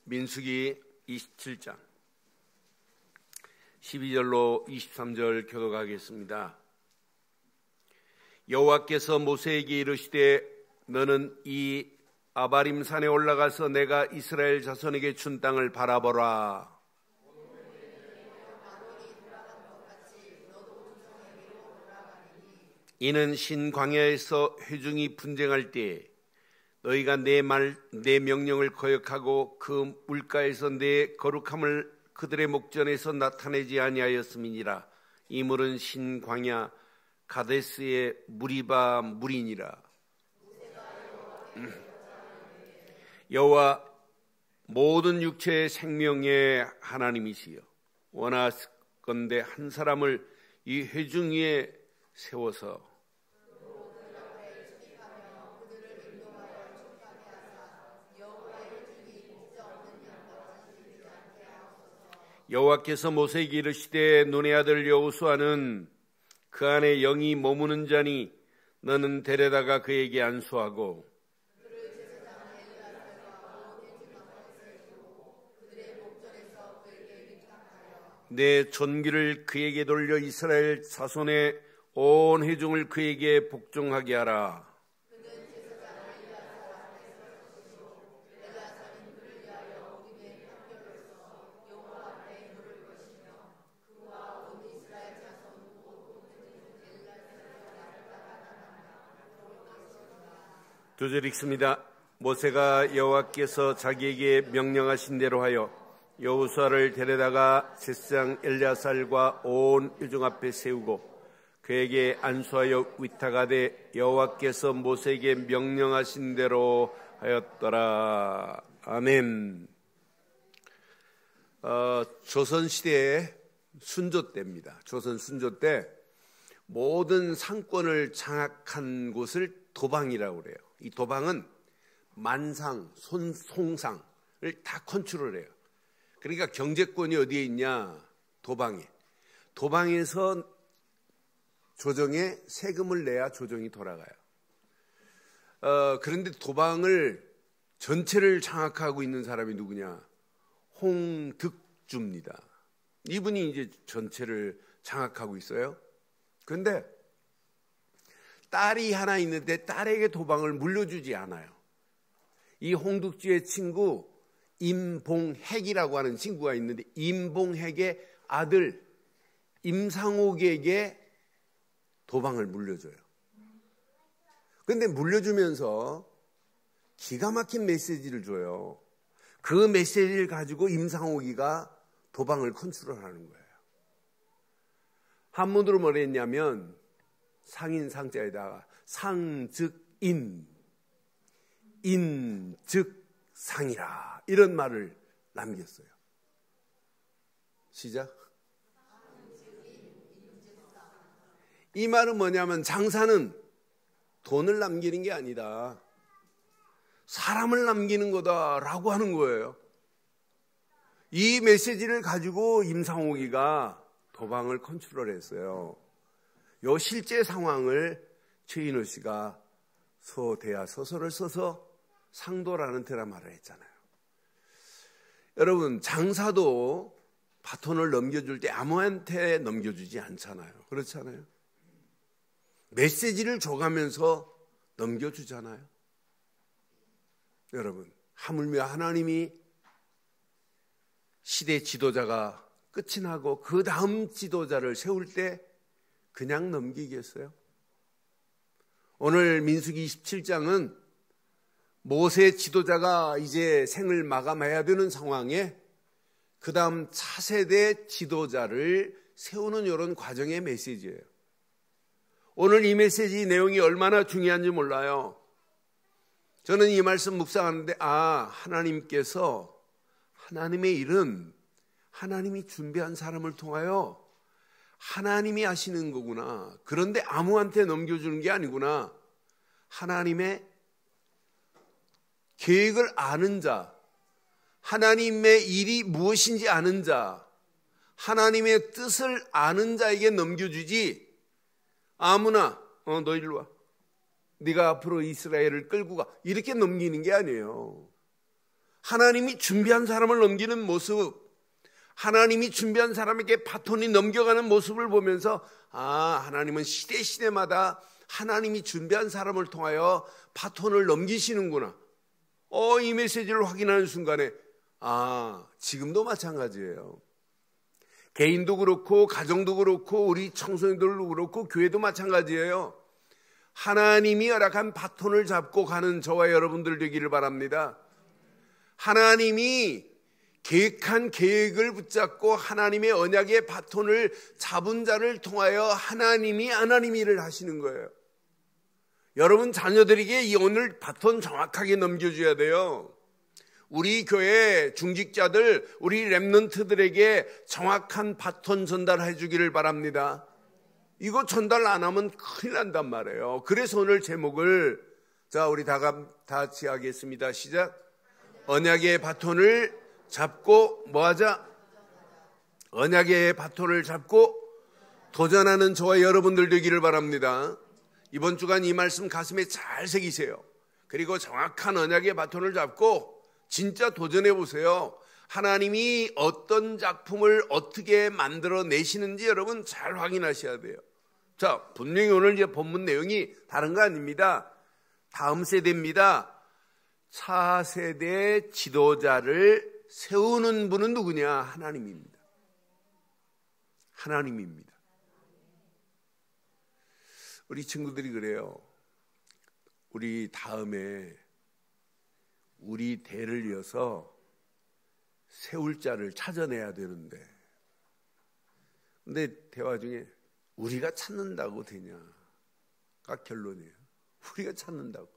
민수기 27장 12절로 23절 교독하겠습니다. 여호와께서 모세에게 이르시되 너는 이 아바림 산에 올라가서 내가 이스라엘 자손에게 준 땅을 바라보라. 이는 신광야에서 회중이 분쟁할 때 너희가 내 명령을 거역하고 그 물가에서 내 거룩함을 그들의 목전에서 나타내지 아니하였음이니라. 이 물은 신광야 가데스의 무리바 물이니라. 여호와 모든 육체의 생명의 하나님이시여, 원하건대 한 사람을 이 회중 위에 세워서 여호와께서 모세에게 이르시되 눈의 아들 여호수아는 그 안에 영이 머무는 자니 너는 데려다가 그에게 안수하고 내 존귀를 그에게 돌려 이스라엘 자손의 온 회중을 그에게 복종하게 하라. 두 절 읽습니다. 모세가 여호와께서 자기에게 명령하신 대로 하여 여호수아를 데려다가 제사장 엘야살과 온 회중 앞에 세우고 그에게 안수하여 위탁하되 여호와께서 모세에게 명령하신 대로 하였더라. 아멘. 조선시대의 순조 때입니다. 조선 순조 때 모든 상권을 장악한 곳을 도방이라고 그래요. 이 도방은 만상, 송상을 다 컨트롤해요. 그러니까 경제권이 어디에 있냐? 도방에. 도방에서 조정에 세금을 내야 조정이 돌아가요. 그런데 도방을 전체를 장악하고 있는 사람이 누구냐? 홍득주입니다. 이분이 이제 전체를 장악하고 있어요. 그런데 딸이 하나 있는데 딸에게 도방을 물려주지 않아요. 이 홍득주의 친구 임봉핵이라고 하는 친구가 있는데 임봉핵의 아들 임상옥에게 도방을 물려줘요. 그런데 물려주면서 기가 막힌 메시지를 줘요. 그 메시지를 가지고 임상옥이가 도방을 컨트롤하는 거예요. 한문으로 뭐라 했냐면 상인 상자에다가 상 즉 인, 인 즉 상이라 이런 말을 남겼어요. 시작. 이 말은 뭐냐면 장사는 돈을 남기는 게 아니다. 사람을 남기는 거다라고 하는 거예요. 이 메시지를 가지고 임상옥이가 도방을 컨트롤했어요. 요 실제 상황을 최인호 씨가 소대하 소설을 써서 상도라는 드라마를 했잖아요. 여러분, 장사도 바톤을 넘겨줄 때 아무한테 넘겨주지 않잖아요. 그렇잖아요. 메시지를 줘가면서 넘겨주잖아요. 여러분, 하물며 하나님이 시대 지도자가 끝이 나고 그 다음 지도자를 세울 때 그냥 넘기겠어요? 오늘 민수기 27장은 모세 지도자가 이제 생을 마감해야 되는 상황에 그 다음 차세대 지도자를 세우는 이런 과정의 메시지예요. 오늘 이 메시지 내용이 얼마나 중요한지 몰라요. 저는 이 말씀 묵상하는데 하나님께서 하나님의 일은 하나님이 준비한 사람을 통하여 하나님이 하시는 거구나. 그런데 아무한테 넘겨주는 게 아니구나. 하나님의 계획을 아는 자, 하나님의 일이 무엇인지 아는 자, 하나님의 뜻을 아는 자에게 넘겨주지 아무나 너 일로 와. 네가 앞으로 이스라엘을 끌고 가. 이렇게 넘기는 게 아니에요. 하나님이 준비한 사람을 넘기는 모습, 하나님이 준비한 사람에게 바톤이 넘겨가는 모습을 보면서 하나님은 시대마다 하나님이 준비한 사람을 통하여 바톤을 넘기시는구나. 이 메시지를 확인하는 순간에 지금도 마찬가지예요. 개인도 그렇고 가정도 그렇고 우리 청소년들도 그렇고 교회도 마찬가지예요. 하나님이 허락한 바톤을 잡고 가는 저와 여러분들 되기를 바랍니다. 하나님이 계획한 계획을 붙잡고 하나님의 언약의 바톤을 잡은 자를 통하여 하나님이 일을 하시는 거예요. 여러분 자녀들에게 오늘 바톤 정확하게 넘겨줘야 돼요. 우리 교회 중직자들, 우리 렘넌트들에게 정확한 바톤 전달해 주기를 바랍니다. 이거 전달 안 하면 큰일 난단 말이에요. 그래서 오늘 제목을 우리 다 같이 하겠습니다. 시작. 언약의 바톤을 잡고 뭐하자? 언약의 바톤을 잡고 도전하는 저와 여러분들 되기를 바랍니다. 이번 주간 이 말씀 가슴에 잘 새기세요. 그리고 정확한 언약의 바톤을 잡고 진짜 도전해 보세요. 하나님이 어떤 작품을 어떻게 만들어 내시는지 여러분 잘 확인하셔야 돼요. 분명히 오늘 이제 본문 내용이 다른 거 아닙니다. 다음 세대입니다. 차세대 지도자를 세우는 분은 누구냐? 하나님입니다. 하나님입니다. 우리 친구들이 그래요. 우리 다음에 우리 대를 이어서 세울 자를 찾아내야 되는데, 근데 대화 중에 우리가 찾는다고 되냐가 결론이에요. 우리가 찾는다고.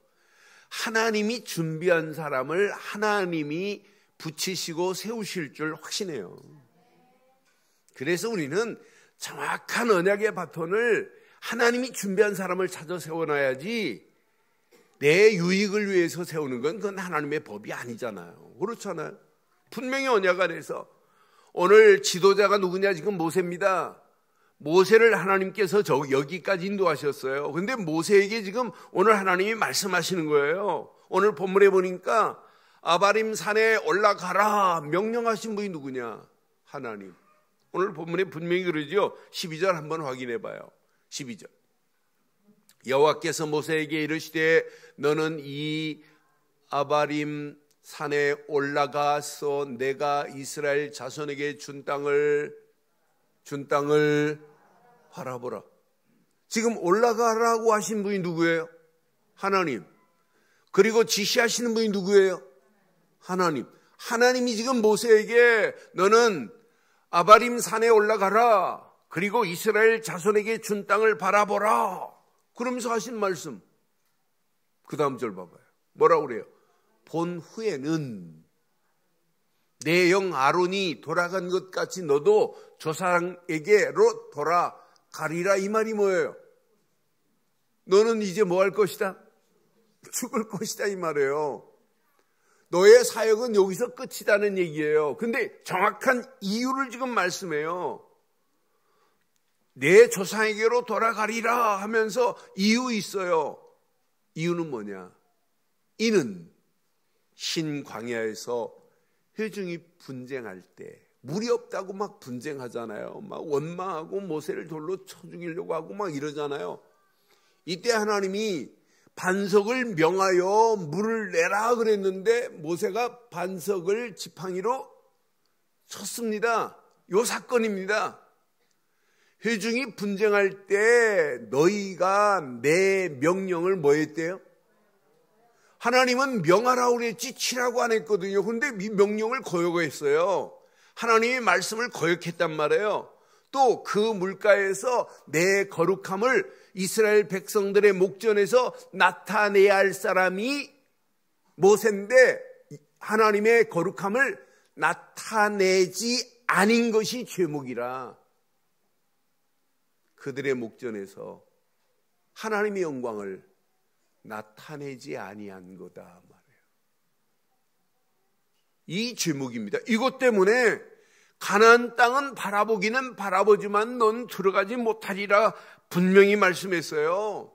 하나님이 준비한 사람을 하나님이 붙이시고 세우실 줄 확신해요. 그래서 우리는 정확한 언약의 바톤을 하나님이 준비한 사람을 찾아 세워놔야지, 내 유익을 위해서 세우는 건 그건 하나님의 법이 아니잖아요. 그렇잖아요. 분명히 언약 안에서 오늘 지도자가 누구냐? 지금 모세입니다. 모세를 하나님께서 여기까지 인도하셨어요. 그런데 모세에게 지금 오늘 하나님이 말씀하시는 거예요. 오늘 본문에 보니까 아바림 산에 올라가라 명령하신 분이 누구냐? 하나님. 오늘 본문에 분명히 그러죠. 12절 한번 확인해 봐요. 12절. 여호와께서 모세에게 이르시되 너는 이 아바림 산에 올라가서 내가 이스라엘 자손에게 준 땅을 바라보라. 지금 올라가라고 하신 분이 누구예요? 하나님. 그리고 지시하시는 분이 누구예요? 하나님. 하나님이 지금 모세에게 너는 아바림 산에 올라가라. 그리고 이스라엘 자손에게 준 땅을 바라보라. 그러면서 하신 말씀. 그 다음 절 봐봐요. 뭐라고 그래요? 본 후에는 내 영 아론이 돌아간 것 같이 너도 조상에게로 돌아가리라. 이 말이 뭐예요? 너는 이제 뭐 할 것이다? 죽을 것이다 이 말이에요. 너의 사역은 여기서 끝이다는 얘기예요. 근데 정확한 이유를 지금 말씀해요. 내 조상에게로 돌아가리라 하면서 이유 있어요. 이유는 뭐냐? 이는 신광야에서 회중이 분쟁할 때, 물이 없다고 막 분쟁하잖아요. 막 원망하고 모세를 돌로 쳐 죽이려고 하고 막 이러잖아요. 이때 하나님이 반석을 명하여 물을 내라 그랬는데 모세가 반석을 지팡이로 쳤습니다. 요 사건입니다. 회중이 분쟁할 때 너희가 내 명령을 뭐 했대요? 하나님은 명하라고 그랬지 치라고 안 했거든요. 그런데 이 명령을 거역했어요. 하나님의 말씀을 거역했단 말이에요. 또 그 물가에서 내 거룩함을 이스라엘 백성들의 목전에서 나타내야 할 사람이 모세인데 하나님의 거룩함을 나타내지 않은 것이 죄목이라 그들의 목전에서 하나님의 영광을 나타내지 아니한 거다 말이에요. 이 죄목입니다. 이것 때문에 가나안 땅은 바라보기는 바라보지만 넌 들어가지 못하리라 분명히 말씀했어요.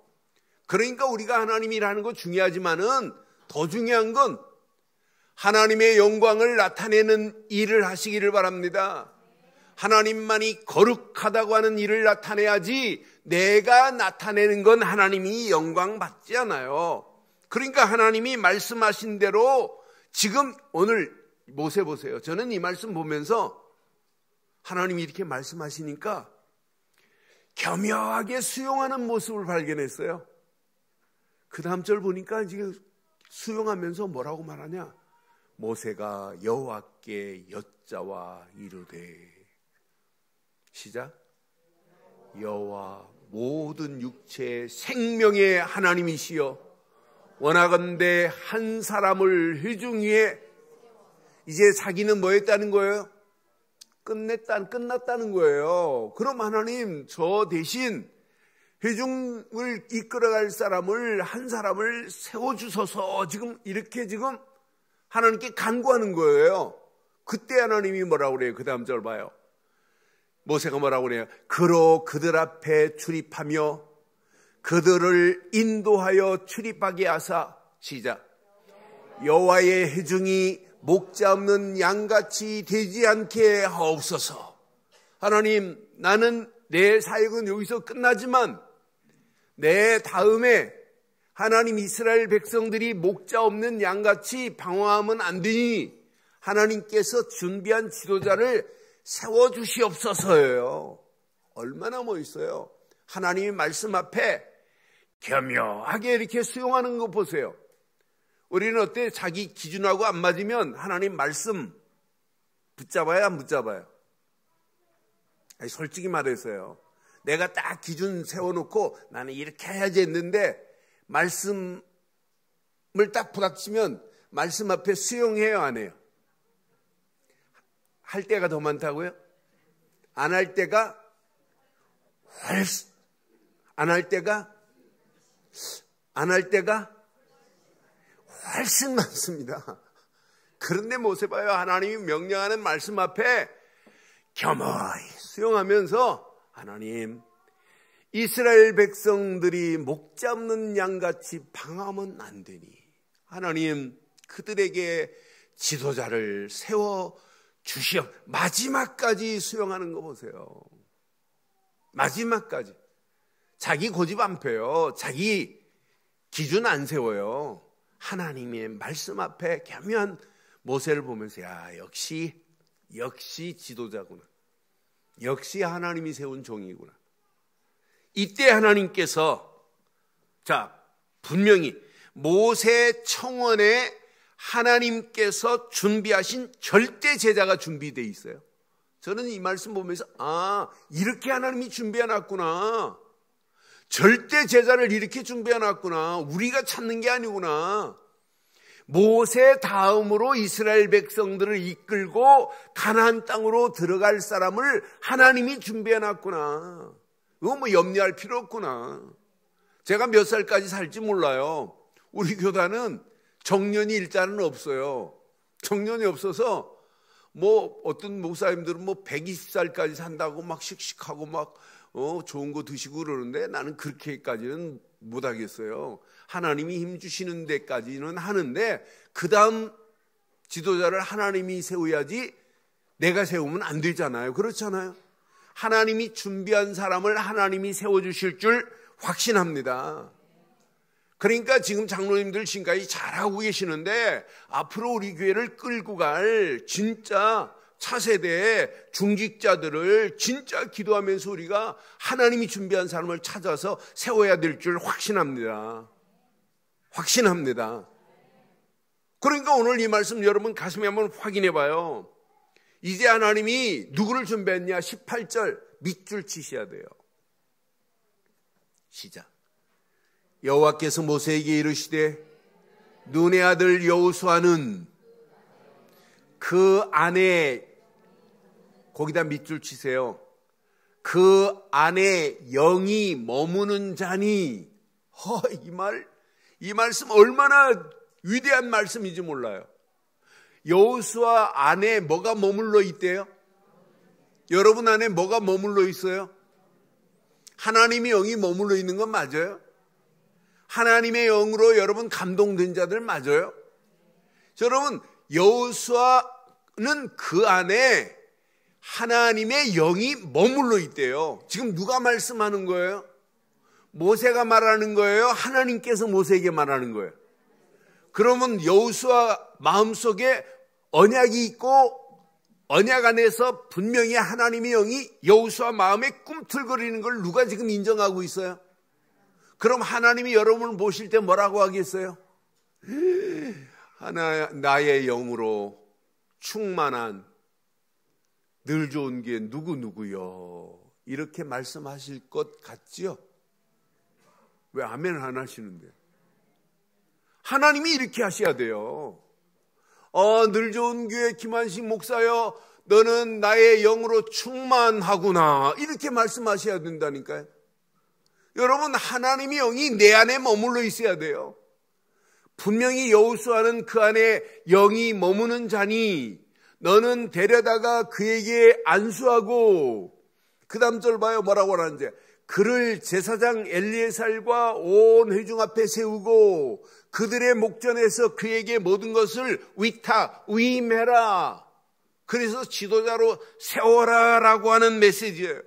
그러니까 우리가 하나님이라는 거 중요하지만은 더 중요한 건 하나님의 영광을 나타내는 일을 하시기를 바랍니다. 하나님만이 거룩하다고 하는 일을 나타내야지 내가 나타내는 건 하나님이 영광 받지 않아요. 그러니까 하나님이 말씀하신 대로 지금 오늘 모세 보세요. 저는 이 말씀 보면서 하나님이 이렇게 말씀하시니까 겸허하게 수용하는 모습을 발견했어요. 그 다음 절 보니까 지금 수용하면서 뭐라고 말하냐? 모세가 여호와께 여짜와 이르되, 시작. 여호와 모든 육체의 생명의 하나님이시여 원하건대 한 사람을 회중 위에, 이제 자기는 뭐 했다는 거예요? 끝났다는 거예요. 그럼 하나님 저 대신 회중을 이끌어갈 사람을, 한 사람을 세워주소서, 지금 이렇게 지금 하나님께 간구하는 거예요. 그때 하나님이 뭐라고 그래요? 그 다음 절 봐요. 모세가 뭐라고 그래요? 그로 그들 앞에 출입하며 그들을 인도하여 출입하게 하사, 시작. 여호와의 회중이 목자 없는 양같이 되지 않게 하옵소서. 하나님, 나는 내 사역은 여기서 끝나지만 내 다음에 하나님 이스라엘 백성들이 목자 없는 양같이 방황하면 안 되니 하나님께서 준비한 지도자를 세워주시옵소서예요. 얼마나 멋있어요. 하나님의 말씀 앞에 겸허하게 이렇게 수용하는 거 보세요. 우리는 어때? 자기 기준하고 안 맞으면 하나님 말씀 붙잡아요, 안 붙잡아요? 아니, 솔직히 말해서요. 내가 딱 기준 세워놓고 나는 이렇게 해야지 했는데 말씀을 딱 부닥치면 말씀 앞에 수용해요, 안 해요? 할 때가 더 많다고요? 안 할 때가 훨씬, 안 할 때가 훨씬 많습니다. 그런데 모세 봐요. 하나님이 명령하는 말씀 앞에 겸허히 수용하면서, 하나님, 이스라엘 백성들이 목 잡는 양같이 방황하면 안 되니 하나님 그들에게 지도자를 세워 주시옵. 마지막까지 수용하는 거 보세요. 마지막까지. 자기 고집 안 펴요. 자기 기준 안 세워요. 하나님의 말씀 앞에 겸허한 모세를 보면서, 야, 역시 지도자구나. 역시 하나님이 세운 종이구나. 이때 하나님께서, 자, 분명히 모세 청원에 하나님께서 준비하신 절대 제자가 준비되어 있어요. 저는 이 말씀 보면서, 아, 이렇게 하나님이 준비해놨구나. 절대 제자를 이렇게 준비해놨구나. 우리가 찾는 게 아니구나. 모세 다음으로 이스라엘 백성들을 이끌고 가나안 땅으로 들어갈 사람을 하나님이 준비해놨구나. 이거 뭐 염려할 필요 없구나. 제가 몇 살까지 살지 몰라요. 우리 교단은 정년이 일자는 없어요. 정년이 없어서 뭐 어떤 목사님들은 뭐 120살까지 산다고 막 씩씩하고 막 좋은 거 드시고 그러는데 나는 그렇게까지는 못하겠어요. 하나님이 힘 주시는 데까지는 하는데 그 다음 지도자를 하나님이 세워야지 내가 세우면 안 되잖아요. 그렇잖아요. 하나님이 준비한 사람을 하나님이 세워주실 줄 확신합니다. 그러니까 지금 장로님들 지금까지 잘하고 계시는데 앞으로 우리 교회를 끌고 갈 진짜 차세대 중직자들을 진짜 기도하면서 우리가 하나님이 준비한 사람을 찾아서 세워야 될 줄 확신합니다. 확신합니다. 그러니까 오늘 이 말씀 여러분 가슴에 한번 확인해 봐요. 이제 하나님이 누구를 준비했냐? 18절 밑줄 치셔야 돼요. 시작. 여호와께서 모세에게 이르시되 눈의 아들 여호수아는 그 안에, 거기다 밑줄 치세요. 그 안에 영이 머무는 자니. 이 말씀 얼마나 위대한 말씀인지 몰라요. 여호수아 안에 뭐가 머물러 있대요? 여러분 안에 뭐가 머물러 있어요? 하나님의 영이 머물러 있는 건 맞아요? 하나님의 영으로 여러분 감동된 자들 맞아요? 여러분 여호수아는 그 안에 하나님의 영이 머물러 있대요. 지금 누가 말씀하는 거예요? 모세가 말하는 거예요? 하나님께서 모세에게 말하는 거예요? 그러면 여호수아 마음속에 언약이 있고 언약 안에서 분명히 하나님의 영이 여호수아 마음에 꿈틀거리는 걸 누가 지금 인정하고 있어요? 그럼 하나님이 여러분을 보실 때 뭐라고 하겠어요? 나의 영으로 충만한 늘 좋은 게 누구누구요? 이렇게 말씀하실 것 같지요? 왜 아멘 안 하시는데? 하나님이 이렇게 하셔야 돼요. 늘 좋은 교회 김한식 목사여, 너는 나의 영으로 충만하구나, 이렇게 말씀하셔야 된다니까요. 여러분, 하나님의 영이 내 안에 머물러 있어야 돼요. 분명히 여호수아는 그 안에 영이 머무는 자니 너는 데려다가 그에게 안수하고, 그 다음 절 봐요. 뭐라고 하는지. 그를 제사장 엘리에살과 온 회중 앞에 세우고 그들의 목전에서 그에게 모든 것을 위임해라. 그래서 지도자로 세워라 라고 하는 메시지예요.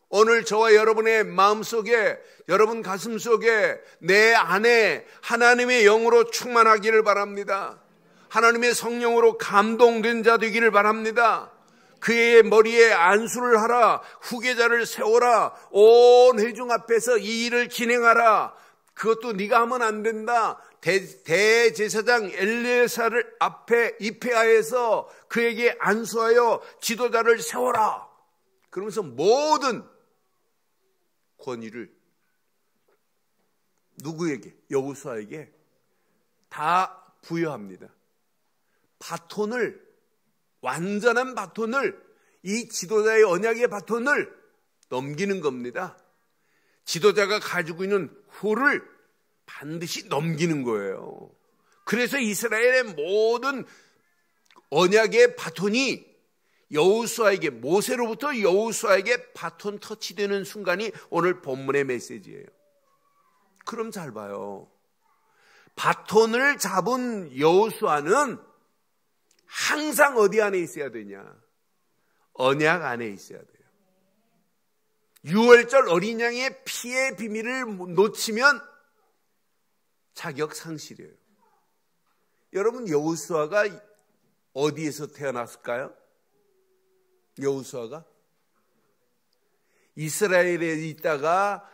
오늘 저와 여러분의 마음속에, 여러분 가슴속에, 내 안에 하나님의 영으로 충만하기를 바랍니다. 하나님의 성령으로 감동된 자 되기를 바랍니다. 그의 머리에 안수를 하라, 후계자를 세워라, 온 회중 앞에서 이 일을 진행하라. 그것도 네가 하면 안 된다. 대제사장 엘리에살을 앞에 입회하여서 그에게 안수하여 지도자를 세워라. 그러면서 모든 권위를 누구에게? 여호수아에게 다 부여합니다. 바톤을, 완전한 바톤을, 이 지도자의 언약의 바톤을 넘기는 겁니다. 지도자가 가지고 있는 후를 반드시 넘기는 거예요. 그래서 이스라엘의 모든 언약의 바톤이 여호수아에게, 모세로부터 여호수아에게 바톤 터치되는 순간이 오늘 본문의 메시지예요. 그럼 잘 봐요. 바톤을 잡은 여호수아는 항상 어디 안에 있어야 되냐? 언약 안에 있어야 돼요. 유월절 어린 양의 피의 비밀을 놓치면 자격 상실이에요. 여러분, 여호수아가 어디에서 태어났을까요? 여호수아가 이스라엘에 있다가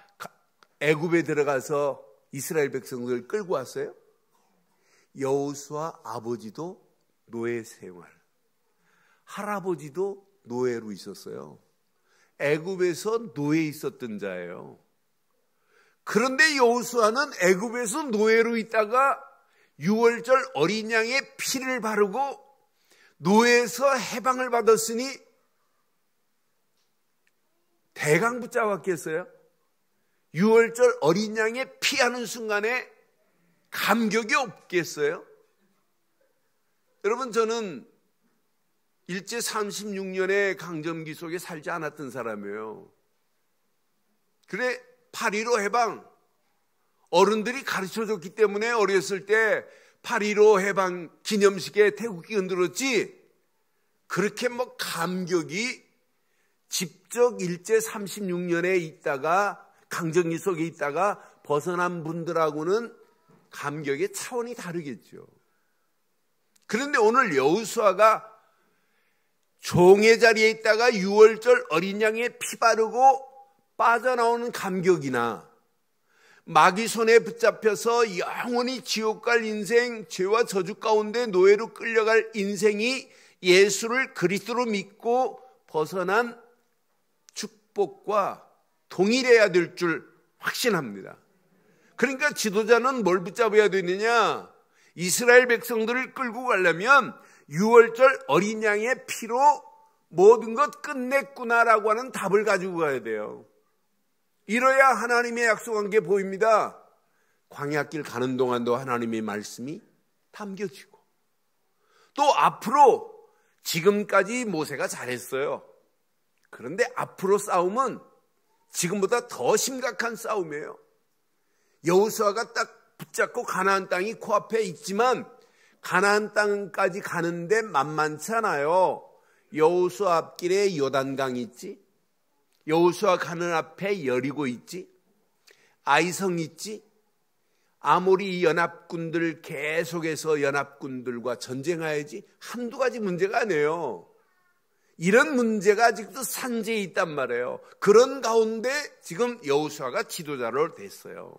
애굽에 들어가서 이스라엘 백성들을 끌고 왔어요. 여호수아 아버지도 노예 생활, 할아버지도 노예로 있었어요. 애굽에서 노예에 있었던 자예요. 그런데 여호수아는 애굽에서 노예로 있다가 유월절 어린 양의 피를 바르고 노예에서 해방을 받았으니 대강 붙잡았겠어요? 유월절 어린 양의 피하는 순간에 감격이 없겠어요? 여러분, 저는 일제 36년의 강점기 속에 살지 않았던 사람이에요. 그래 8.15 해방, 어른들이 가르쳐줬기 때문에 어렸을 때 8.15 해방 기념식에 태국기 흔들었지, 그렇게 뭐 감격이 직접 일제 36년에 있다가 강점기 속에 있다가 벗어난 분들하고는 감격의 차원이 다르겠죠. 그런데 오늘 여호수아가 종의 자리에 있다가 유월절 어린 양의 피 바르고 빠져나오는 감격이나, 마귀 손에 붙잡혀서 영원히 지옥 갈 인생, 죄와 저주 가운데 노예로 끌려갈 인생이 예수를 그리스도로 믿고 벗어난 축복과 동일해야 될 줄 확신합니다. 그러니까 지도자는 뭘 붙잡아야 되느냐? 이스라엘 백성들을 끌고 가려면 유월절 어린 양의 피로 모든 것 끝냈구나라고 하는 답을 가지고 가야 돼요. 이뤄야 하나님의 약속한 게 보입니다. 광야길 가는 동안도 하나님의 말씀이 담겨지고, 또 앞으로, 지금까지 모세가 잘했어요. 그런데 앞으로 싸움은 지금보다 더 심각한 싸움이에요. 여호수아가 딱 붙잡고 가나안 땅이 코앞에 있지만 가나안 땅까지 가는데 만만치 않아요. 여호수아 앞길에 요단강이 있지, 여호수아 가는 앞에 여리고 있지, 아이성 있지, 아모리 연합군들 계속해서 연합군들과 전쟁해야지. 한두 가지 문제가 아니에요. 이런 문제가 아직도 산재에 있단 말이에요. 그런 가운데 지금 여호수아가 지도자로 됐어요.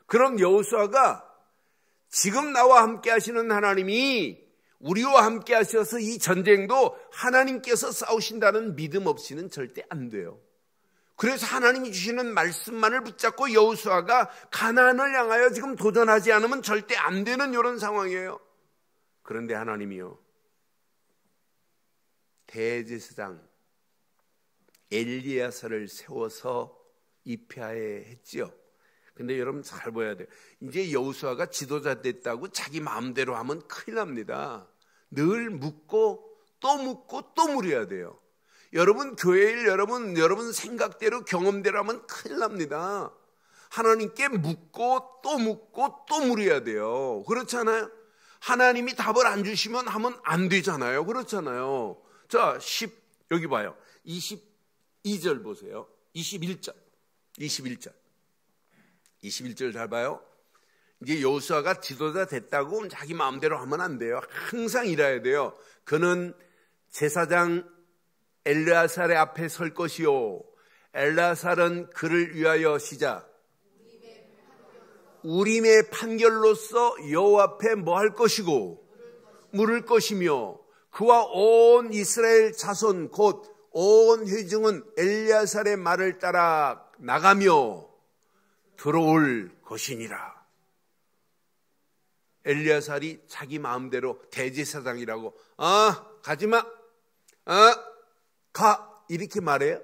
그럼 여호수아가 지금 나와 함께 하시는 하나님이 우리와 함께 하셔서 이 전쟁도 하나님께서 싸우신다는 믿음 없이는 절대 안 돼요. 그래서 하나님이 주시는 말씀만을 붙잡고 여호수아가 가나안을 향하여 지금 도전하지 않으면 절대 안 되는 이런 상황이에요. 그런데 하나님이요, 대제사장 엘리야사를 세워서 입회하에 했지요. 근데 여러분 잘 보셔야 돼요. 이제 여호수아가 지도자 됐다고 자기 마음대로 하면 큰일 납니다. 늘 묻고 또 묻고 또 물어야 돼요. 여러분 교회 일 여러분 생각대로 경험대로 하면 큰일 납니다. 하나님께 묻고 또 물어야 돼요. 그렇잖아요. 하나님이 답을 안 주시면 하면 안 되잖아요. 그렇잖아요. 자, 여기 봐요. 22절 보세요. 21절 잘 봐요. 이제 여호수아가 지도자 됐다고 자기 마음대로 하면 안 돼요. 항상 일해야 돼요. 그는 제사장 엘르아살의 앞에 설 것이요, 엘르아살은 그를 위하여 시작 우림의 판결로서 여호와 앞에 뭐 할 것이고 물을 것이며, 그와 온 이스라엘 자손 곧 온 회중은 엘르아살의 말을 따라 나가며 들어올 것이니라. 엘르아살이 자기 마음대로 대제사장이라고 가지마, 가 이렇게 말해요.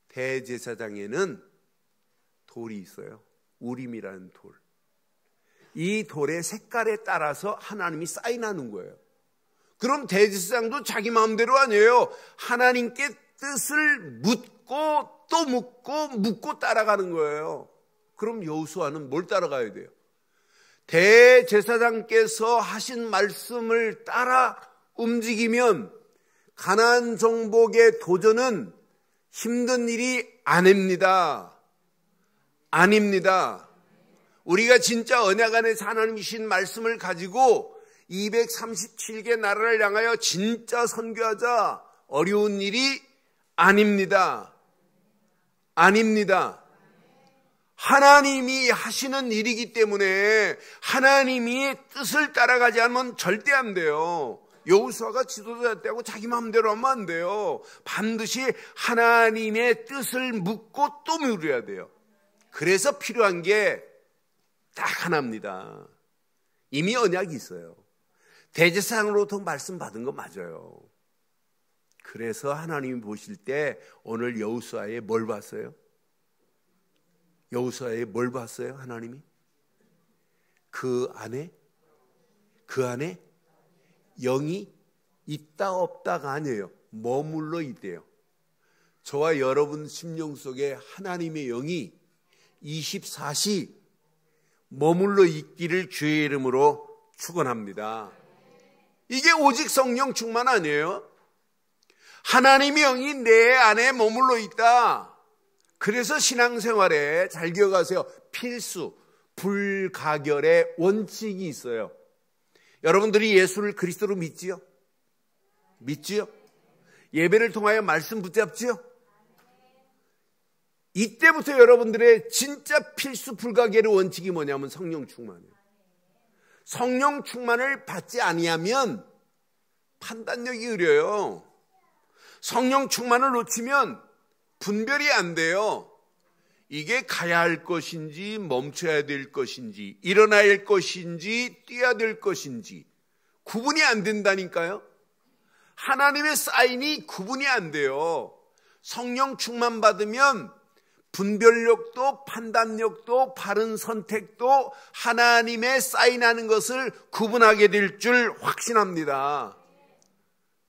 대제사장에는 돌이 있어요. 우림이라는 돌. 이 돌의 색깔에 따라서 하나님이 사인하는 거예요. 그럼 대제사장도 자기 마음대로 아니에요. 하나님께 뜻을 묻고 또 묻고 따라가는 거예요. 그럼 여호수아는 뭘 따라가야 돼요? 대제사장께서 하신 말씀을 따라 움직이면 가나안 정복의 도전은 힘든 일이 아닙니다. 우리가 진짜 언약 안에서 하나님이 주신 말씀을 가지고 237개 나라를 향하여 진짜 선교하자 어려운 일이 아닙니다. 하나님이 하시는 일이기 때문에 하나님이 뜻을 따라가지 않으면 절대 안 돼요. 여호수아가 지도자 때하고 자기 마음대로 하면 안 돼요. 반드시 하나님의 뜻을 묻고 또 물어야 돼요. 그래서 필요한 게 딱 하나입니다. 이미 언약이 있어요. 대제사장으로부터 말씀 받은 거 맞아요. 그래서 하나님이 보실 때 오늘 여호수아에 뭘 봤어요? 여호수아에 뭘 봤어요? 하나님이? 그 안에 영이 있다 없다가 아니에요. 머물러 있대요. 저와 여러분 심령 속에 하나님의 영이 24시 머물러 있기를 주의 이름으로 축원합니다. 이게 오직 성령 충만 아니에요? 하나님의 영이 내 안에 머물러 있다. 그래서 신앙생활에 잘 기억하세요. 필수 불가결의 원칙이 있어요. 여러분들이 예수를 그리스도로 믿지요? 예배를 통하여 말씀 붙잡지요? 이때부터 여러분들의 진짜 필수 불가결의 원칙이 뭐냐면 성령 충만이에요. 성령 충만을 받지 아니하면 판단력이 느려요. 성령 충만을 놓치면 분별이 안 돼요. 이게 가야 할 것인지 멈춰야 될 것인지 일어나야 할 것인지 뛰어야 될 것인지 구분이 안 된다니까요. 하나님의 사인이 구분이 안 돼요. 성령 충만 받으면 분별력도 판단력도 바른 선택도 하나님의 사인하는 것을 구분하게 될 줄 확신합니다.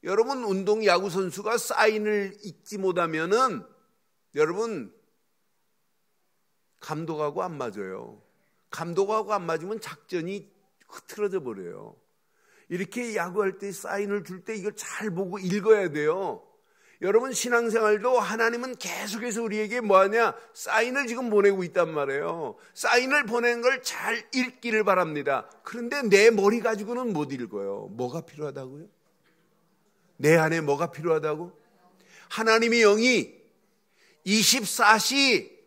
여러분 운동 야구 선수가 사인을 읽지 못하면은 여러분 감독하고 안 맞아요. 감독하고 안 맞으면 작전이 흐트러져 버려요. 이렇게 야구할 때 사인을 줄 때 이걸 잘 보고 읽어야 돼요. 여러분 신앙생활도 하나님은 계속해서 우리에게 뭐하냐? 사인을 지금 보내고 있단 말이에요. 사인을 보낸 걸 잘 읽기를 바랍니다. 그런데 내 머리 가지고는 못 읽어요. 뭐가 필요하다고요? 내 안에 뭐가 필요하다고? 하나님의 영이 24시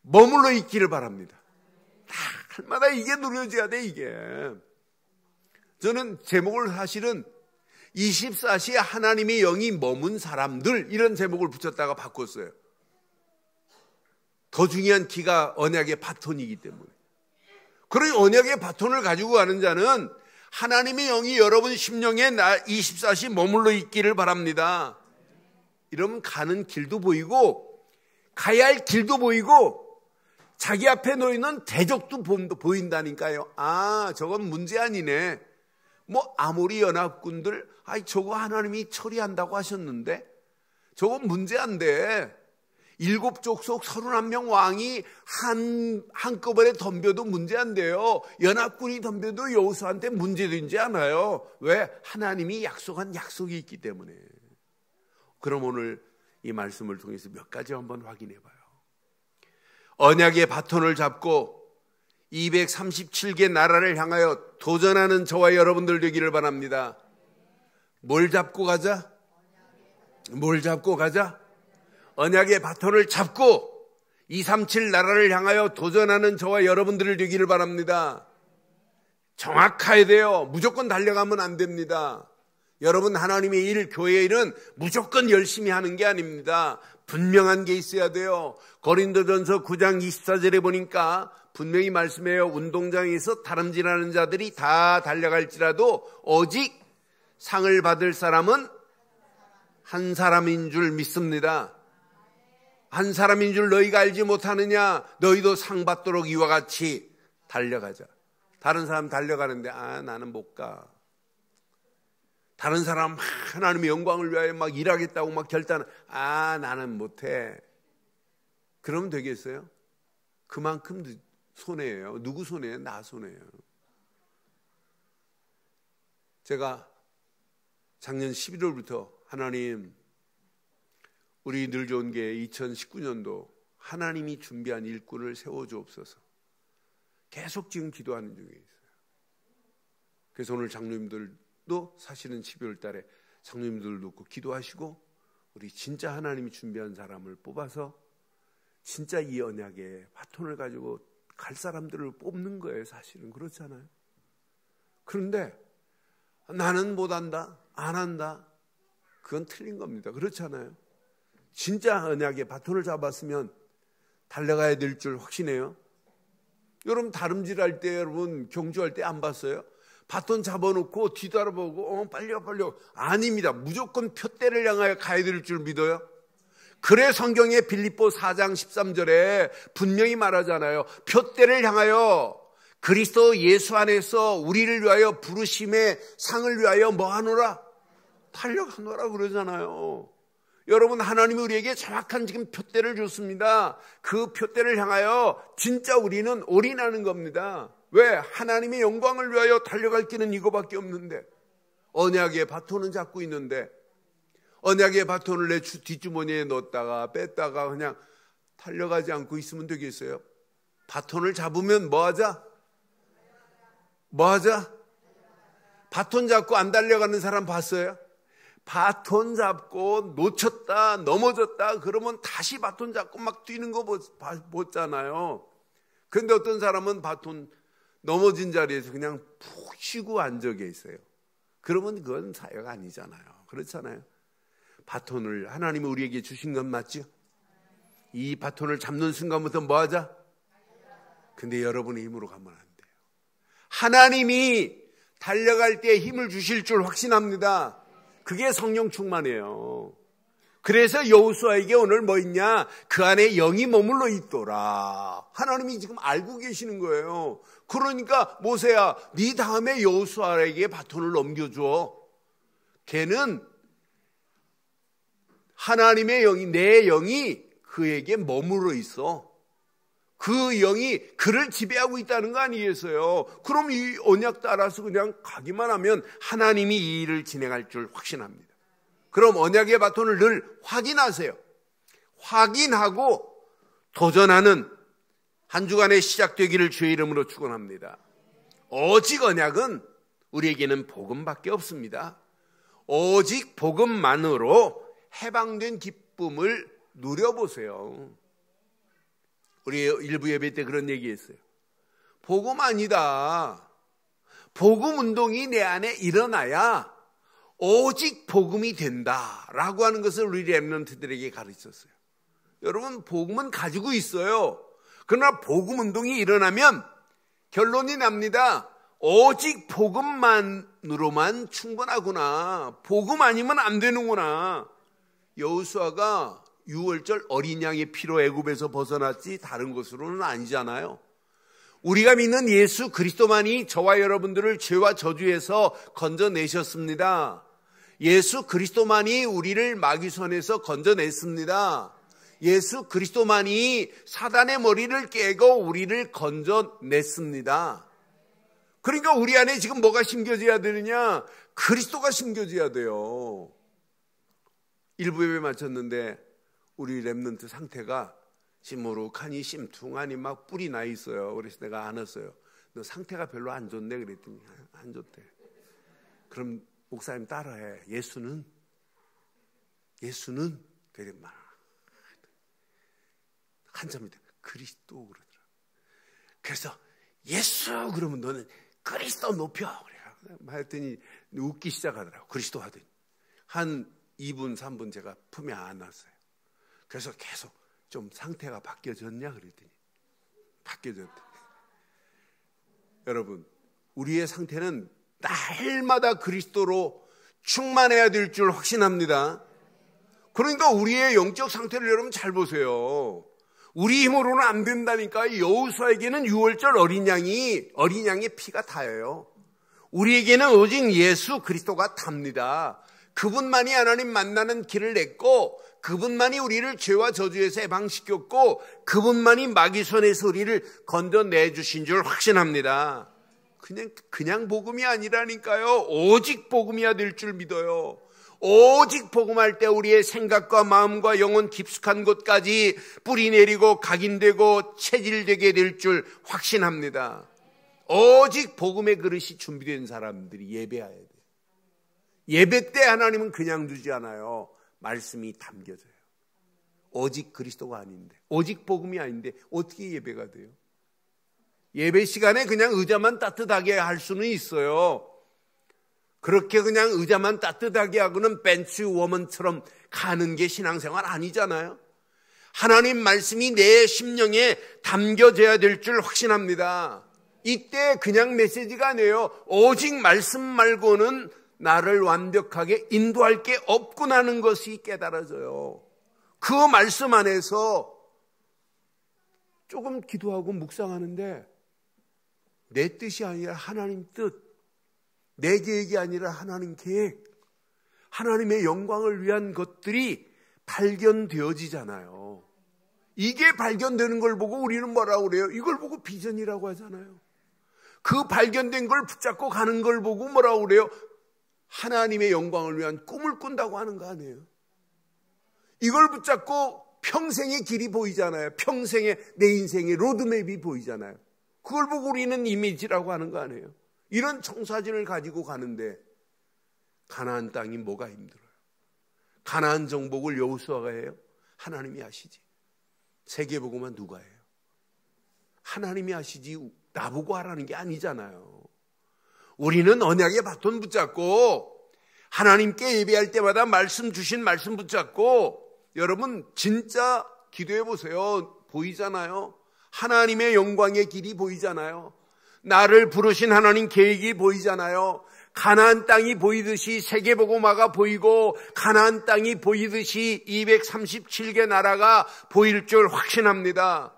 머물러 있기를 바랍니다. 날마다 이게 누려져야 돼, 이게. 저는 제목을 사실은 24시에 하나님의 영이 머문 사람들 이런 제목을 붙였다가 바꿨어요. 더 중요한 키가 언약의 바톤이기 때문에. 그러니 언약의 바톤을 가지고 가는 자는 하나님의 영이 여러분 심령에 24시 머물러 있기를 바랍니다. 이러면 가는 길도 보이고 가야 할 길도 보이고 자기 앞에 놓이는 대적도 보인다니까요. 아, 저건 문제 아니네. 뭐 아모리 연합군들 저거 하나님이 처리한다고 하셨는데 저건 문제 안 돼. 7족속 31명 왕이 한꺼번에 덤벼도 문제 안 돼요. 연합군이 덤벼도 여호수아한테 문제되지 않아요. 왜? 하나님이 약속한 약속이 있기 때문에. 그럼 오늘 이 말씀을 통해서 몇 가지 한번 확인해 봐요. 언약의 바톤을 잡고 237개 나라를 향하여 도전하는 저와 여러분들 되기를 바랍니다. 뭘 잡고 가자? 뭘 잡고 가자? 언약의 바톤을 잡고 237 나라를 향하여 도전하는 저와 여러분들 되기를 바랍니다. 정확해야 돼요. 무조건 달려가면 안 됩니다. 여러분 하나님의 일, 교회의 일은 무조건 열심히 하는 게 아닙니다. 분명한 게 있어야 돼요. 고린도전서 9장 24절에 보니까 분명히 말씀해요. 운동장에서 다름질하는 자들이 다 달려갈지라도 오직 상을 받을 사람은 한 사람인 줄 믿습니다. 한 사람인 줄 너희가 알지 못하느냐? 너희도 상 받도록 이와 같이 달려가자. 다른 사람 달려가는데 나는 못 가. 다른 사람 하나님의 영광을 위하여 막 일하겠다고 막 결단, 나는 못해. 그러면 되겠어요? 그만큼 손해예요. 누구 손해예요? 나 손해예요. 제가 작년 11월부터 하나님, 우리 늘 좋은 게 2019년도 하나님이 준비한 일꾼을 세워주옵소서. 계속 지금 기도하는 중에 있어요. 그래서 오늘 장로님들도 사실은 12월 달에 장로님들 놓고 기도하시고 우리 진짜 하나님이 준비한 사람을 뽑아서 진짜 이 언약의 바톤을 가지고 갈 사람들을 뽑는 거예요. 사실은 그렇잖아요. 그런데 나는 못한다, 안 한다, 그건 틀린 겁니다. 그렇잖아요. 진짜 언약의 바톤을 잡았으면 달려가야 될 줄 확신해요. 여러분 다름질할 때, 여러분 경주할 때 안 봤어요? 바톤 잡아놓고 뒤돌아보고 빨려 아닙니다. 무조건 표대를 향하여 가야 될 줄 믿어요. 그래 성경에 빌립보 4장 13절에 분명히 말하잖아요. 표대를 향하여 그리스도 예수 안에서 우리를 위하여 부르심의 상을 위하여 뭐하노라? 달려가노라 그러잖아요. 여러분 하나님이 우리에게 정확한 지금 표대를 줬습니다. 그 표대를 향하여 진짜 우리는 올인하는 겁니다. 왜? 하나님의 영광을 위하여 달려갈 길은 이거밖에 없는데, 언약의 바톤은 잡고 있는데 언약의 바톤을 내 뒷주머니에 넣었다가 뺐다가 그냥 달려가지 않고 있으면 되겠어요? 바톤을 잡으면 뭐하자? 바톤 잡고 안 달려가는 사람 봤어요? 바톤 잡고 놓쳤다, 넘어졌다 그러면 다시 바톤 잡고 막 뛰는 거 봤잖아요. 그런데 어떤 사람은 바톤 넘어진 자리에서 그냥 푹 쉬고 앉아 계세요. 그러면 그건 사역 아니잖아요. 그렇잖아요. 바톤을 하나님이 우리에게 주신 건 맞죠? 이 바톤을 잡는 순간부터 뭐하자? 근데 여러분의 힘으로 가면 안 돼요. 하나님이 달려갈 때 힘을 주실 줄 확신합니다. 그게 성령 충만이에요. 그래서 여호수아에게 오늘 뭐 있냐? 그 안에 영이 머물러 있더라. 하나님이 지금 알고 계시는 거예요. 그러니까 모세야, 네 다음에 여호수아에게 바톤을 넘겨줘. 걔는 하나님의 영이, 내 영이 그에게 머물러 있어. 그 영이 그를 지배하고 있다는 거 아니겠어요? 그럼 이 언약 따라서 그냥 가기만 하면 하나님이 이 일을 진행할 줄 확신합니다. 그럼 언약의 바톤을 늘 확인하세요. 확인하고 도전하는 한 주간의 시작되기를 주의 이름으로 축원합니다. 오직 언약은 우리에게는 복음밖에 없습니다. 오직 복음만으로 해방된 기쁨을 누려보세요. 우리 일부 예배 때 그런 얘기했어요. 복음 아니다. 복음 운동이 내 안에 일어나야 오직 복음이 된다라고 하는 것을 우리 렘넌트들에게 가르쳤어요. 여러분, 복음은 가지고 있어요. 그러나 복음 운동이 일어나면 결론이 납니다. 오직 복음만으로만 충분하구나. 복음 아니면 안 되는구나. 여호수아가 6월절 어린 양의 피로 애굽에서 벗어났지 다른 것으로는 아니잖아요. 우리가 믿는 예수 그리스도만이 저와 여러분들을 죄와 저주에서 건져내셨습니다. 예수 그리스도만이 우리를 마귀손에서 건져냈습니다. 예수 그리스도만이 사단의 머리를 깨고 우리를 건져냈습니다. 그러니까 우리 안에 지금 뭐가 심겨져야 되느냐? 그리스도가 심겨져야 돼요. 일부 예배 마쳤는데 우리 렘넌트 상태가 시무룩하니 심퉁하니 막 뿔이 나 있어요. 그래서 내가 안았어요. 너 상태가 별로 안 좋네 그랬더니 안 좋대. 그럼 목사님 따라해. 예수는 그래 말 한참이 돼. 그리스도 그러더라. 그래서 예수 그러면 너는 그리스도 높여 그래. 했더니 웃기 시작하더라고. 그리스도 하더니 한 2분 3분 제가 품에 안았어요. 그래서 계속 좀 상태가 바뀌어졌냐 그랬더니 바뀌어졌대. 여러분, 우리의 상태는 날마다 그리스도로 충만해야 될 줄 확신합니다. 그러니까 우리의 영적 상태를 여러분 잘 보세요. 우리 힘으로는 안 된다니까. 여호수아에게는 6월절 어린 양의 피가 다예요. 우리에게는 오직 예수 그리스도가 답니다. 그분만이 하나님 만나는 길을 냈고, 그분만이 우리를 죄와 저주에서 해방시켰고, 그분만이 마귀손에서 우리를 건져내주신 줄 확신합니다. 그냥 복음이 아니라니까요. 오직 복음이야 될 줄 믿어요. 오직 복음할 때 우리의 생각과 마음과 영혼 깊숙한 곳까지 뿌리 내리고 각인되고 체질되게 될 줄 확신합니다. 오직 복음의 그릇이 준비된 사람들이 예배해야 돼요. 예배 때 하나님은 그냥 두지 않아요. 말씀이 담겨져요. 오직 그리스도가 아닌데, 오직 복음이 아닌데 어떻게 예배가 돼요? 예배 시간에 그냥 의자만 따뜻하게 할 수는 있어요. 그렇게 그냥 의자만 따뜻하게 하고는 벤치 워먼처럼 가는 게 신앙생활 아니잖아요. 하나님 말씀이 내 심령에 담겨져야 될 줄 확신합니다. 이때 그냥 메시지가 아니에요. 오직 말씀 말고는 나를 완벽하게 인도할 게 없구나는 것이 깨달아져요. 그 말씀 안에서 조금 기도하고 묵상하는데 내 뜻이 아니라 하나님 뜻, 내 계획이 아니라 하나님 계획, 하나님의 영광을 위한 것들이 발견되어지잖아요. 이게 발견되는 걸 보고 우리는 뭐라고 그래요? 이걸 보고 비전이라고 하잖아요. 그 발견된 걸 붙잡고 가는 걸 보고 뭐라고 그래요? 하나님의 영광을 위한 꿈을 꾼다고 하는 거 아니에요? 이걸 붙잡고 평생의 길이 보이잖아요. 평생의 내 인생의 로드맵이 보이잖아요. 그걸 보고 우리는 이미지라고 하는 거 아니에요? 이런 청사진을 가지고 가는데 가나안 땅이 뭐가 힘들어요? 가나안 정복을 여호수아가 해요? 하나님이 하시지. 세계복음은 누가 해요? 하나님이 하시지 나보고 하라는 게 아니잖아요. 우리는 언약의 바톤 붙잡고 하나님께 예배할 때마다 말씀 주신 말씀 붙잡고, 여러분 진짜 기도해 보세요. 보이잖아요. 하나님의 영광의 길이 보이잖아요. 나를 부르신 하나님 계획이 보이잖아요. 가나안 땅이 보이듯이 세계복음화가 보이고 가나안 땅이 보이듯이 237개 나라가 보일 줄 확신합니다.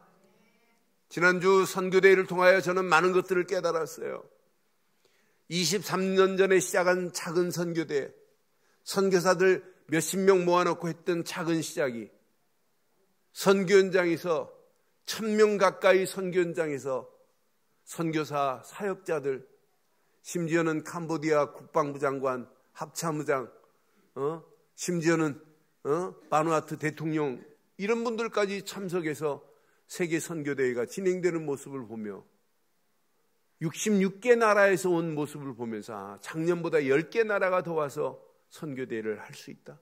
지난주 선교대회를 통하여 저는 많은 것들을 깨달았어요. 23년 전에 시작한 작은 선교대, 선교사들 몇십 명 모아놓고 했던 작은 시작이 선교 현장에서 1000명 가까이 선교 현장에서 선교사, 사역자들, 심지어는 캄보디아 국방부 장관, 합참의장, 심지어는 바누아투 대통령, 이런 분들까지 참석해서 세계 선교대회가 진행되는 모습을 보며 66개 나라에서 온 모습을 보면서 작년보다 10개 나라가 더 와서 선교대회를 할 수 있다.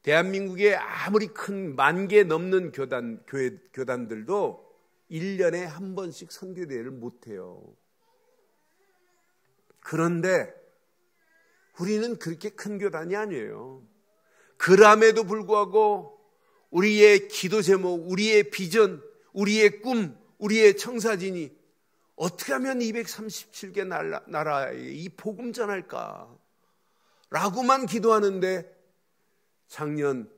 대한민국에 아무리 큰 10,000개 넘는 교단들도 1년에 한 번씩 선교대회를 못해요. 그런데 우리는 그렇게 큰 교단이 아니에요. 그럼에도 불구하고 우리의 기도 제목, 우리의 비전, 우리의 꿈, 우리의 청사진이 어떻게 하면 237개 나라에 이 복음 전할까? 라고만 기도하는데 작년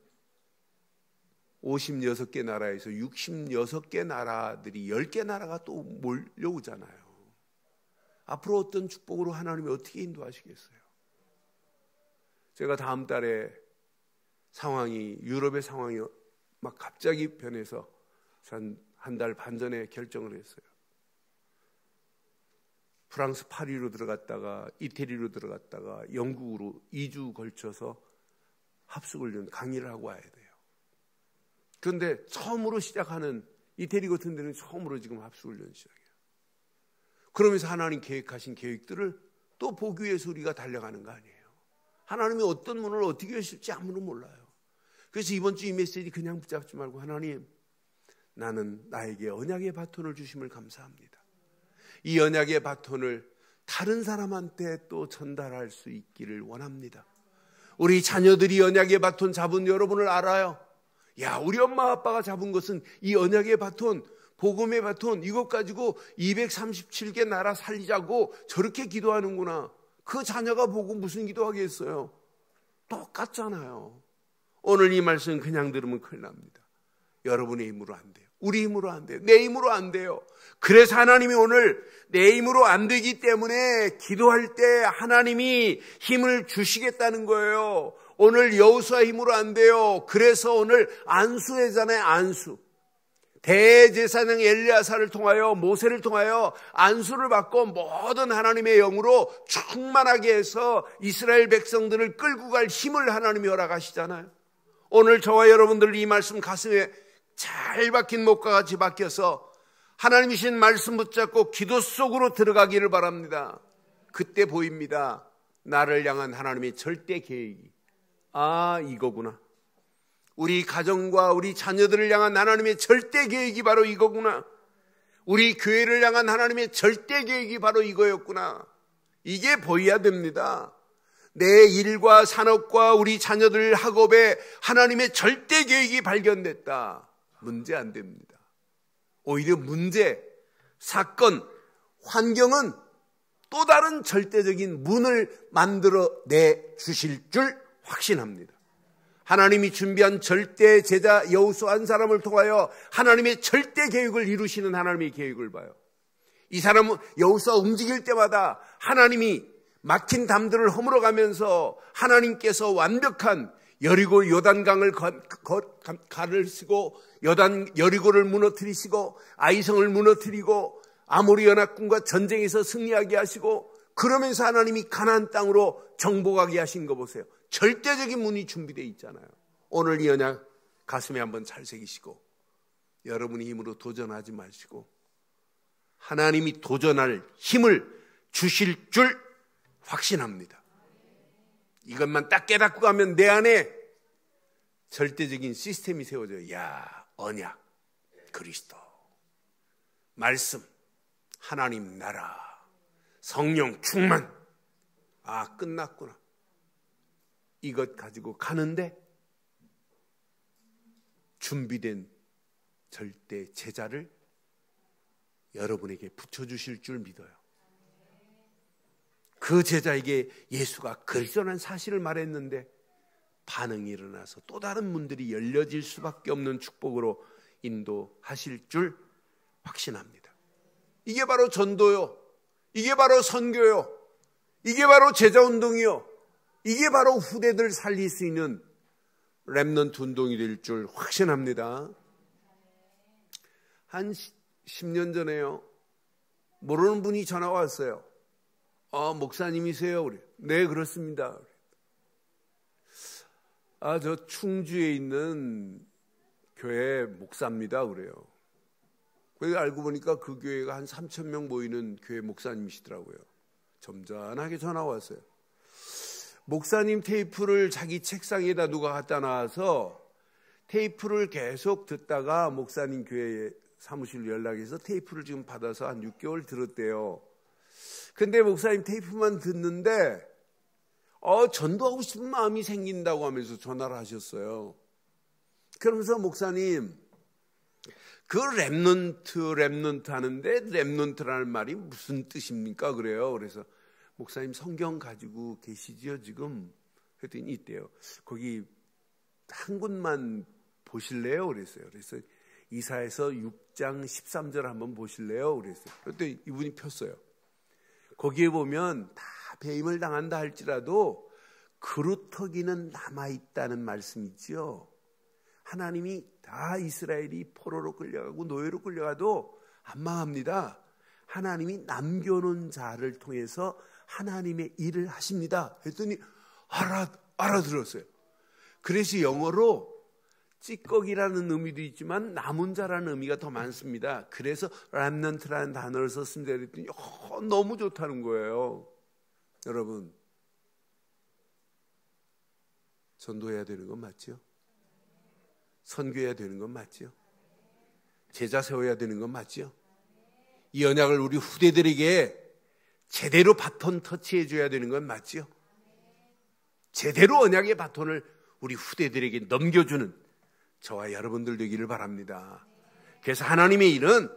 56개 나라에서 66개 나라들이 10개 나라가 또 몰려오잖아요. 앞으로 어떤 축복으로 하나님이 어떻게 인도하시겠어요? 제가 다음 달에 유럽의 상황이 막 갑자기 변해서 한 달 반 전에 결정을 했어요. 프랑스 파리로 들어갔다가 이태리로 들어갔다가 영국으로 2주 걸쳐서 합숙훈련 강의를 하고 와야 돼요. 그런데 처음으로 시작하는 이태리 같은 데는 처음으로 지금 합숙훈련 시작해요. 그러면서 하나님 계획하신 계획들을 또 보기 위해서 우리가 달려가는 거 아니에요. 하나님이 어떤 문을 어떻게 여실지 아무도 몰라요. 그래서 이번 주 이 메시지 그냥 붙잡지 말고 하나님, 나는 나에게 언약의 바톤을 주심을 감사합니다. 이 언약의 바톤을 다른 사람한테 또 전달할 수 있기를 원합니다. 우리 자녀들이 언약의 바톤 잡은 여러분을 알아요. 야, 우리 엄마 아빠가 잡은 것은 이 언약의 바톤, 복음의 바톤, 이것 가지고 237개 나라 살리자고 저렇게 기도하는구나. 그 자녀가 보고 무슨 기도하겠어요? 똑같잖아요. 오늘 이 말씀 그냥 들으면 큰일 납니다. 여러분의 힘으로 안 돼요. 우리 힘으로 안 돼요. 내 힘으로 안 돼요. 그래서 하나님이 오늘 내 힘으로 안 되기 때문에 기도할 때 하나님이 힘을 주시겠다는 거예요. 오늘 여호수아 힘으로 안 돼요. 그래서 오늘 안수회잖아요. 안수. 대제사장 엘리야사를 통하여, 모세를 통하여 안수를 받고 모든 하나님의 영으로 충만하게 해서 이스라엘 백성들을 끌고 갈 힘을 하나님이 허락하시잖아요. 오늘 저와 여러분들 이 말씀 가슴에 잘 박힌 목과 같이 박혀서 하나님이신 말씀 붙잡고 기도 속으로 들어가기를 바랍니다. 그때 보입니다. 나를 향한 하나님의 절대 계획이. 아, 이거구나. 우리 가정과 우리 자녀들을 향한 하나님의 절대 계획이 바로 이거구나. 우리 교회를 향한 하나님의 절대 계획이 바로 이거였구나. 이게 보여야 됩니다. 내 일과 산업과 우리 자녀들 학업에 하나님의 절대 계획이 발견됐다. 문제 안 됩니다. 오히려 문제, 사건, 환경은 또 다른 절대적인 문을 만들어 내주실 줄 확신합니다. 하나님이 준비한 절대 제자 여호수아 한 사람을 통하여 하나님의 절대 계획을 이루시는 하나님의 계획을 봐요. 이 사람은 여호수아 움직일 때마다 하나님이 막힌 담들을 허물어가면서 하나님께서 완벽한 여리고 요단강을 가를 쓰고 여리고를 무너뜨리시고 아이성을 무너뜨리고 아모리 연합군과 전쟁에서 승리하게 하시고 그러면서 하나님이 가나안 땅으로 정복하게 하신 거 보세요. 절대적인 문이 준비되어 있잖아요. 오늘 이 언약 가슴에 한번 잘 새기시고 여러분의 힘으로 도전하지 마시고 하나님이 도전할 힘을 주실 줄 확신합니다. 이것만 딱 깨닫고 가면 내 안에 절대적인 시스템이 세워져요. 야, 언약, 그리스도, 말씀, 하나님 나라, 성령 충만. 아, 끝났구나. 이것 가지고 가는데 준비된 절대 제자를 여러분에게 붙여주실 줄 믿어요. 그 제자에게 예수가 그리스도라는 사실을 말했는데 반응이 일어나서 또 다른 문들이 열려질 수밖에 없는 축복으로 인도하실 줄 확신합니다. 이게 바로 전도요. 이게 바로 선교요. 이게 바로 제자운동이요. 이게 바로 후대들 살릴 수 있는 렘넌트 운동이 될 줄 확신합니다. 한 10년 전에요. 모르는 분이 전화가 왔어요. 목사님이세요? 그래. 네, 그렇습니다. 저 충주에 있는 교회 목사입니다. 그래요. 그래서 알고 보니까 그 교회가 한 3,000명 모이는 교회 목사님이시더라고요. 점잖하게 전화가 왔어요. 목사님 테이프를 자기 책상에다 누가 갖다 놔서 테이프를 계속 듣다가 목사님 교회 사무실로 연락해서 테이프를 지금 받아서 한 6개월 들었대요. 근데 목사님 테이프만 듣는데 전도하고 싶은 마음이 생긴다고 하면서 전화를 하셨어요. 그러면서 목사님, 그 렘넌트 하는데 렘넌트라는 말이 무슨 뜻입니까? 그래요. 그래서 목사님 성경 가지고 계시지요 지금? 그랬더니 있대요. 거기 한 곳만 보실래요? 그랬어요. 그래서 이사야서 6장 13절 한번 보실래요? 그랬어요. 그때 이분이 폈어요. 거기에 보면 다 배임을 당한다 할지라도 그루터기는 남아있다는 말씀이지요. 하나님이 다 이스라엘이 포로로 끌려가고 노예로 끌려가도 안 망합니다. 하나님이 남겨놓은 자를 통해서 하나님의 일을 하십니다. 했더니 알아들었어요. 그래서 영어로 찌꺼기라는 의미도 있지만 남은 자라는 의미가 더 많습니다. 그래서 렘넌트라는 단어를 썼습니다. 그랬더니 너무 좋다는 거예요. 여러분, 전도해야 되는 건 맞죠? 선교해야 되는 건 맞죠? 제자 세워야 되는 건 맞죠? 이 언약을 우리 후대들에게 제대로 바톤 터치해 줘야 되는 건 맞죠? 제대로 언약의 바톤을 우리 후대들에게 넘겨주는 저와 여러분들 되기를 바랍니다. 그래서 하나님의 일은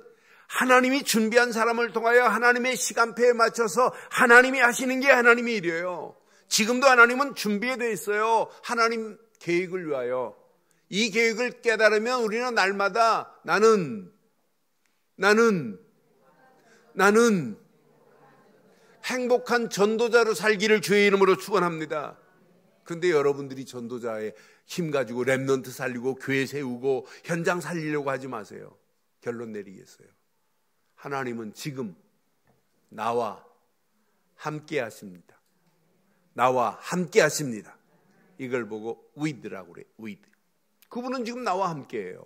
하나님이 준비한 사람을 통하여 하나님의 시간표에 맞춰서 하나님이 하시는 게 하나님의 일이에요. 지금도 하나님은 준비해 돼 있어요. 하나님 계획을 위하여. 이 계획을 깨달으면 우리는 날마다 나는 행복한 전도자로 살기를 주의 이름으로 축원합니다. 근데 여러분들이 전도자의 힘 가지고 렘넌트 살리고 교회 세우고 현장 살리려고 하지 마세요. 결론 내리겠어요. 하나님은 지금 나와 함께 하십니다. 나와 함께 하십니다. 이걸 보고 with라고 그래요. with. 그분은 지금 나와 함께해요.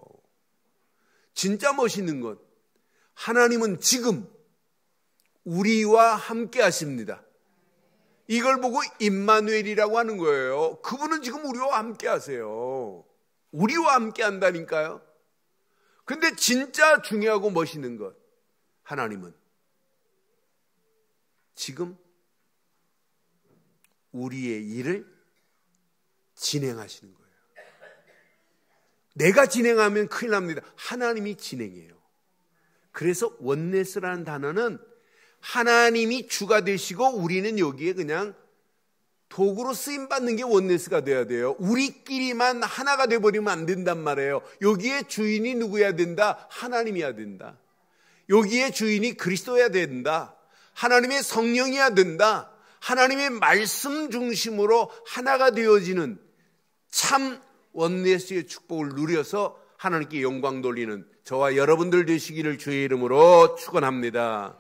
진짜 멋있는 건 하나님은 지금 우리와 함께 하십니다. 이걸 보고 임마누엘이라고 하는 거예요. 그분은 지금 우리와 함께 하세요. 우리와 함께 한다니까요. 근데 진짜 중요하고 멋있는 것, 하나님은 지금 우리의 일을 진행하시는 거예요. 내가 진행하면 큰일 납니다. 하나님이 진행해요. 그래서 원네스라는 단어는 하나님이 주가 되시고 우리는 여기에 그냥 도구로 쓰임받는 게 원네스가 돼야 돼요. 우리끼리만 하나가 돼버리면 안 된단 말이에요. 여기에 주인이 누구여야 된다? 하나님이어야 된다. 여기에 주인이 그리스도여야 된다. 하나님의 성령이어야 된다. 하나님의 말씀 중심으로 하나가 되어지는 참 원네스의 축복을 누려서 하나님께 영광 돌리는 저와 여러분들 되시기를 주의 이름으로 축원합니다.